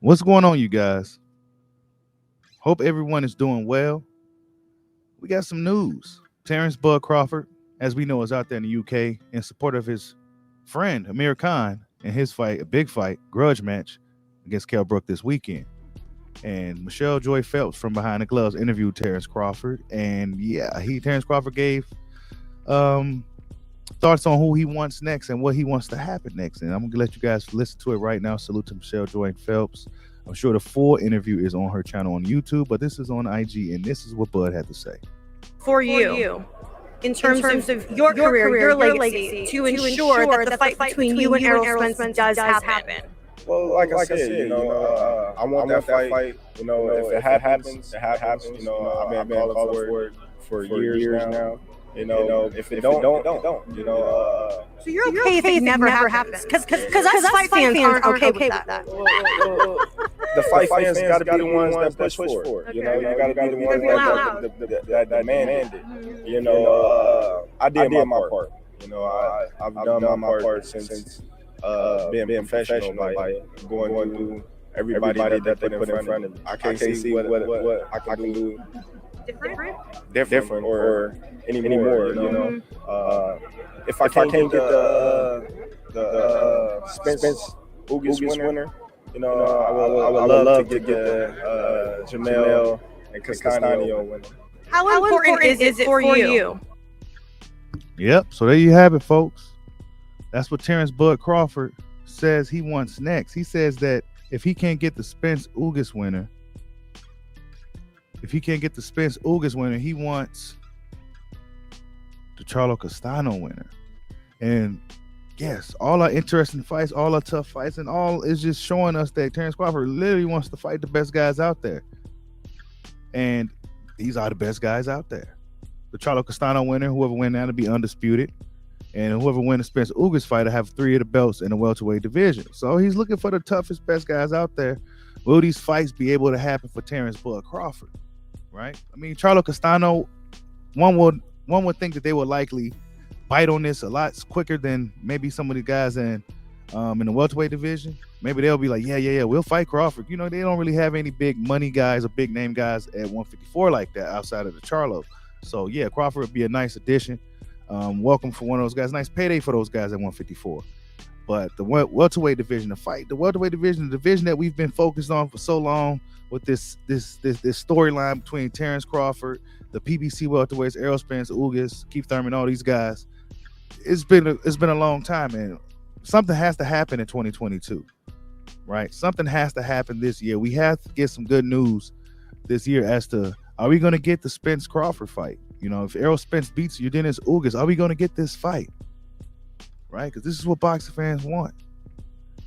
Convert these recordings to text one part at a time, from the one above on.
What's going on, you guys? Hope everyone is doing well. We got some news. Terence Bud Crawford, as we know, is out there in the UK in support of his friend Amir Khan in his fight, a big fight, grudge match against Kell Brook this weekend. And Michelle Joy Phelps from Behind the Gloves interviewed Terence Crawford, and Terence Crawford gave um, thoughts on who he wants next and what he wants to happen next. And I'm gonna let you guys listen to it right now. Salute to Michelle Joy Phelps. I'm sure the full interview is on her channel on YouTube, but this is on IG, and this is what Bud had to say. For you, in terms of your career, your legacy, to ensure that the fight between you and Errol Spence does happen. Well, like I said, I want that fight. If it happens, it happens. I've been calling for it for years now. If it don't. So you're okay if it never happens? Because us fight fans aren't okay with that. The fight fans got to be the ones that push for it. You got to be the ones that demand it. I did my part. I've done my part since being professional, by going through everybody that they put in front of me. I can't see what I can do different or anymore. If I can't get the Spence Ugas winner, I would love to get the Jamel and Castaño winner. How important is it for you? Yep. So there you have it, folks. That's what Terence Bud Crawford says he wants next. He says that if he can't get the Spence Ugas winner, he wants the Charlo Castaño winner. And yes, all our interesting fights, all our tough fights, and all is just showing us that Terence Crawford literally wants to fight the best guys out there. And these are the best guys out there. The Charlo Castaño winner, whoever wins that'll be undisputed. And whoever wins the Spence Ugas fight will have 3 of the belts in the welterweight division. So he's looking for the toughest, best guys out there. Will these fights be able to happen for Terence Bud Crawford? Right? I mean, Charlo Castaño, one would think that they would likely bite on this a lot quicker than maybe some of the guys in the welterweight division. Maybe they'll be like, yeah, we'll fight Crawford. They don't really have any big money guys or big name guys at 154 like that outside of the Charlo. So yeah, Crawford would be a nice addition. Welcome for one of those guys. Nice payday for those guys at 154. But the welterweight division, the welterweight division, the division that we've been focused on for so long, with this storyline between Terence Crawford, the PBC welterweights, Errol Spence, Ugas, Keith Thurman, all these guys. It's been a long time, and something has to happen in 2022, right? Something has to happen this year. We have to get some good news this year as to, are we going to get the Spence Crawford fight? If Errol Spence beats Dennis Ugas, are we going to get this fight? Right? Because this is what boxing fans want.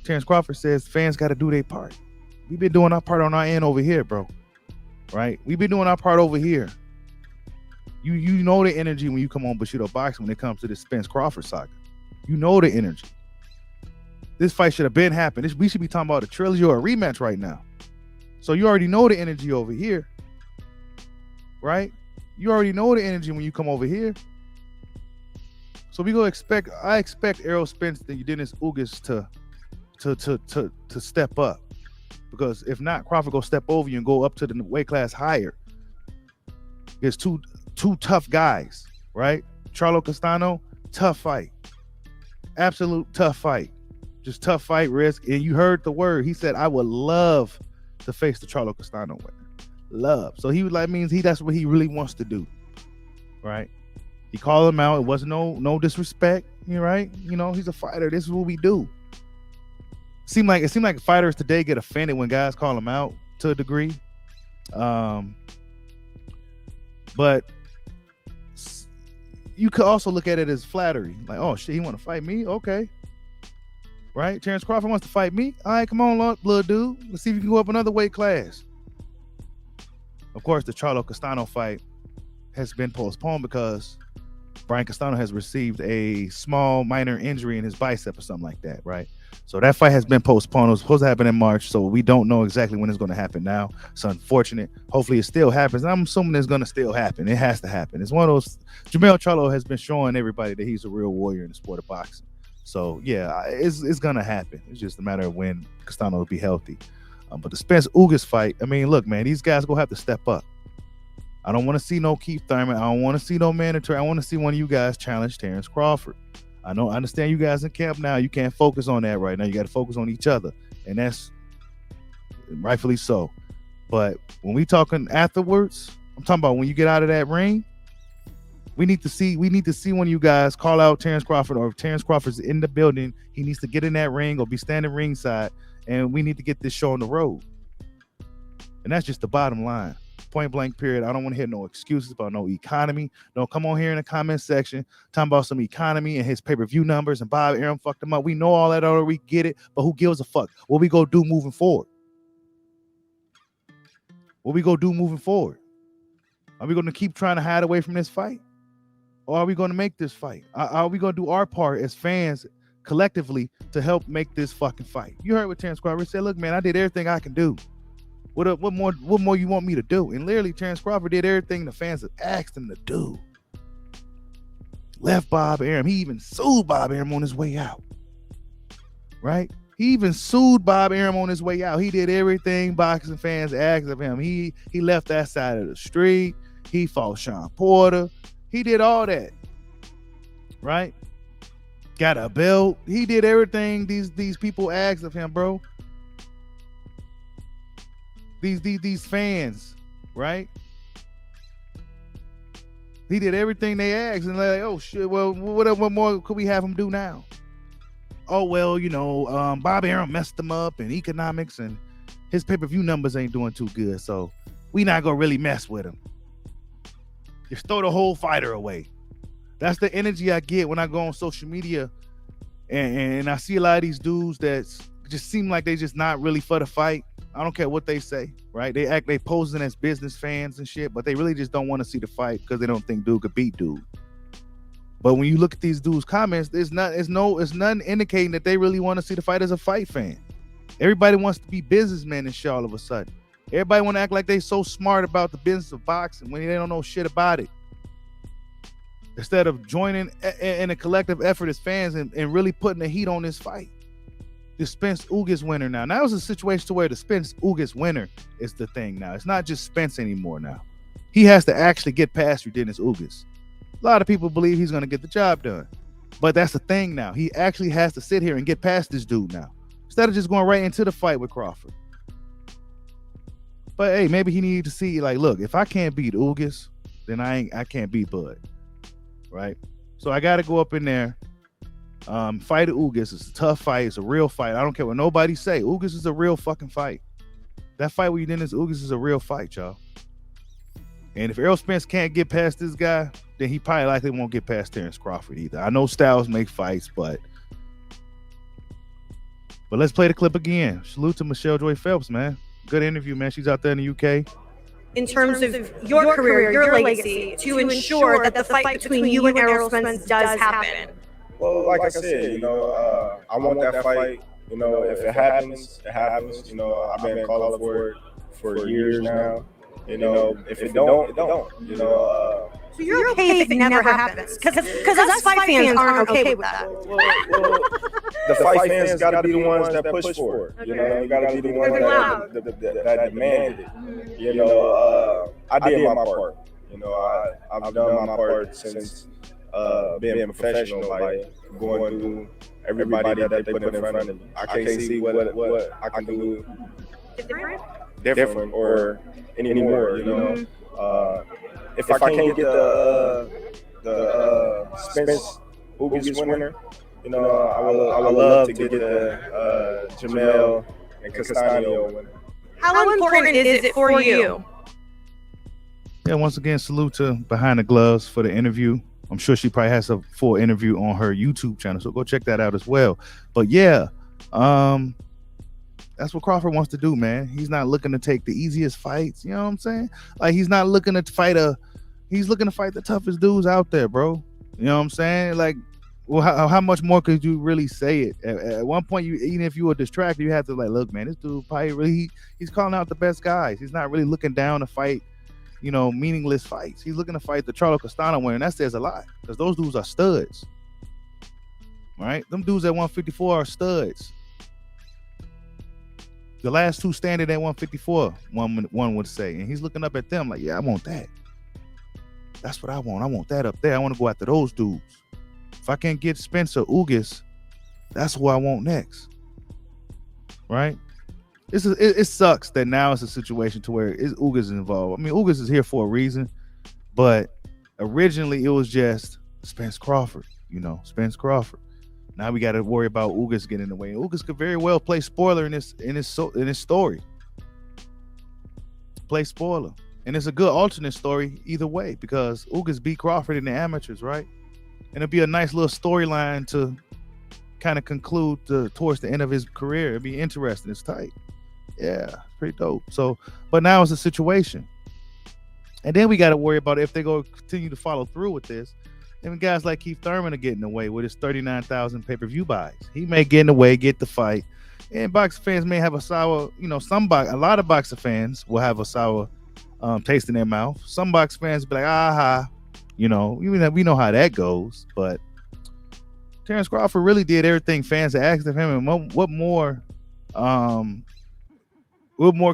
Terence Crawford says fans got to do their part. We've been doing our part on our end over here, bro. Right? We've been doing our part over here. You know the energy when you come on Bushido Boxing when it comes to this Spence Crawford saga. You know the energy. This fight should have been happening. We should be talking about a trilogy or a rematch right now. So you already know the energy over here. Right? You already know the energy when you come over here. So I expect Errol Spence and Dennis Ugas to step up. Because if not, Crawford will step over you and go up to the weight class higher. There's two tough guys, right? Charlo Castaño, tough fight. Absolute tough fight. Just tough fight, risk. And you heard the word. He said, I would love to face the Charlo Castaño winner. Love. So that's what he really wants to do. Right? He called him out. It wasn't no disrespect. Right? He's a fighter. This is what we do. It seemed like fighters today get offended when guys call them out to a degree. But you could also look at it as flattery. Like, oh shit, he want to fight me? Okay. Right? Terence Crawford wants to fight me? All right, come on, little dude. Let's see if you can go up another weight class. Of course, the Charlo Castaño fight has been postponed because Brian Castaño has received a small minor injury in his bicep or something like that, right? So that fight has been postponed. It was supposed to happen in March, so we don't know exactly when it's going to happen now. It's unfortunate. Hopefully it still happens. I'm assuming it's going to still happen. It has to happen. It's one of those. Jamel Charlo has been showing everybody that he's a real warrior in the sport of boxing. So yeah, it's going to happen. It's just a matter of when Castaño will be healthy. But the Spence Ugas fight, I mean, look, man, these guys gonna have to step up. I don't want to see no Keith Thurman. I don't want to see no mandatory. I want to see one of you guys challenge Terence Crawford. I understand you guys in camp now. You can't focus on that right now. You got to focus on each other, and that's rightfully so. But when we talking afterwards, I'm talking about when you get out of that ring. We need to see one of you guys call out Terence Crawford, or if Terence Crawford's in the building, he needs to get in that ring or be standing ringside, and we need to get this show on the road. And that's just the bottom line. Point blank period. I don't want to hear no excuses about no economy. Don't come on here in the comment section talking about some economy and his pay-per-view numbers and Bob Arum fucked him up. We know all that already. We get it, but who gives a fuck? What we go do moving forward? Are we going to keep trying to hide away from this fight? Or are we going to make this fight? Are we going to do our part as fans collectively to help make this fucking fight? You heard what Terence Crawford said. Look, man, I did everything I can do. What more you want me to do? And literally, Terence Crawford did everything the fans have asked him to do. Left Bob Arum. He even sued Bob Arum on his way out. Right? He even sued Bob Arum on his way out. He did everything boxing fans asked of him. He left that side of the street. He fought Sean Porter. He did all that, right? Got a belt. He did everything these people asked of him, bro. These fans, right? He did everything they asked, and they're like, oh shit. Well, what more could we have him do now? Oh well, Bob Arum messed him up in economics, and his pay-per-view numbers ain't doing too good, so we not gonna really mess with him. Just throw the whole fighter away. That's the energy I get when I go on social media and I see a lot of these dudes that just seem like they just not really for the fight. I don't care what they say, right? They posing as business fans and shit, but they really just don't want to see the fight because they don't think dude could beat dude. But when you look at these dudes' comments, it's nothing indicating that they really want to see the fight as a fight fan. Everybody wants to be businessmen and shit all of a sudden. Everybody want to act like they so smart about the business of boxing when they don't know shit about it. Instead of joining in a collective effort as fans and really putting the heat on this fight. The Spence Ugas winner now. Now it's a situation to where the Spence Ugas winner is the thing now. It's not just Spence anymore now. He has to actually get past Dennis Ugas. A lot of people believe he's going to get the job done. But that's the thing now. He actually has to sit here and get past this dude now. Instead of just going right into the fight with Crawford. But hey, maybe he needed to see, like, look, if I can't beat Ugas, then I can't beat Bud. Right? So I got to go up in there. Fight Ugas. It's a tough fight. It's a real fight. I don't care what nobody say. Ugas is a real fucking fight. That fight with Dennis Ugas is a real fight, y'all. And if Errol Spence can't get past this guy, then he probably likely won't get past Terence Crawford either. I know styles make fights, but let's play the clip again. Salute to Michelle Joy Phelps, man. Good interview, man. She's out there in the UK. In terms of your career, your legacy, to ensure that the fight between you and Errol Spence does happen? Well, like I said, I want that fight. If it happens, it happens. I've been calling for it for years now. If it don't, it don't. So you're okay if it never happens? Because us fight fans aren't okay with that. Well, the fight fans got to be the ones that push for it. You got to be the ones that demand it. I did my part. I've done my part since being professional, like going through everybody that they put in front of me. I can't see what I can do different or anymore. If I can't get the Spence Ugas winner, I would love to get the Jamel and Castaño winner. How important is it for you? Yeah, once again, salute to Behind the Gloves for the interview. I'm sure she probably has a full interview on her YouTube channel, so go check that out as well. But yeah, that's what Crawford wants to do, man. He's not looking to take the easiest fights. You know what I'm saying? Like, he's not looking to fight he's looking to fight the toughest dudes out there, bro. You know what I'm saying? Like, well, how much more could you really say it? At one point, even if you were distracted, you have to, like, look, man, this dude probably really, he's calling out the best guys. He's not really looking down to fight, meaningless fights. He's looking to fight the Charlo Castaño winner, and that says a lot, because those dudes are studs. Right? Them dudes at 154 are studs. The last two standing at 154, one would say. And he's looking up at them like, yeah, I want that. That's what I want. I want that up there. I want to go after those dudes. If I can't get Spence or Ugas, that's who I want next. Right? It sucks that now it's a situation to where Ugas is involved. I mean, Ugas is here for a reason, but originally it was just Spence Crawford, Spence Crawford. Now we got to worry about Ugas getting in the way. And Ugas could very well play spoiler in his story. Play spoiler. And it's a good alternate story either way because Ugas beat Crawford in the amateurs, right? And it'd be a nice little storyline to kind of conclude towards the end of his career. It'd be interesting. It's tight. Yeah, pretty dope. So, but now it's a situation. And then we got to worry about if they go continue to follow through with this. Then guys like Keith Thurman are getting away with his 39,000 pay-per-view buys. He may get in the way, get the fight. And boxing fans may have a sour, a lot of boxing fans will have a sour taste in their mouth. Some boxing fans be like, aha, we know how that goes. But Terence Crawford really did everything fans asked of him. And what more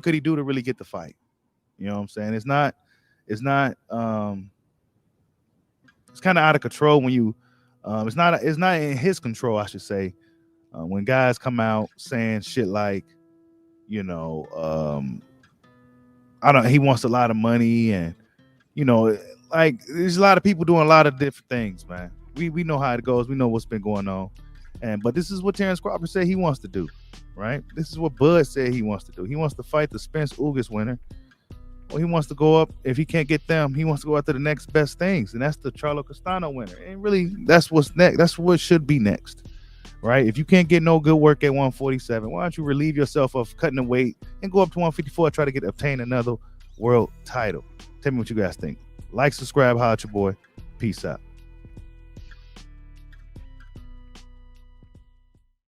could he do to really get the fight? You know what I'm saying? It's kind of out of control when you it's not in his control, I should say, when guys come out saying shit like he wants a lot of money, and like there's a lot of people doing a lot of different things, man. We know how it goes. We know what's been going on, but this is what Terence Crawford said he wants to do, right? This is what Bud said he wants to do. He wants to fight the Spence Ugas winner. Well, he wants to go up. If he can't get them, he wants to go after the next best things, and that's the Charlo Castaño winner. And really, that's what's next. That's what should be next, right? If you can't get no good work at 147, why don't you relieve yourself of cutting the weight and go up to 154 and try to obtain another world title? Tell me what you guys think. Like, subscribe, holla at your boy. Peace out.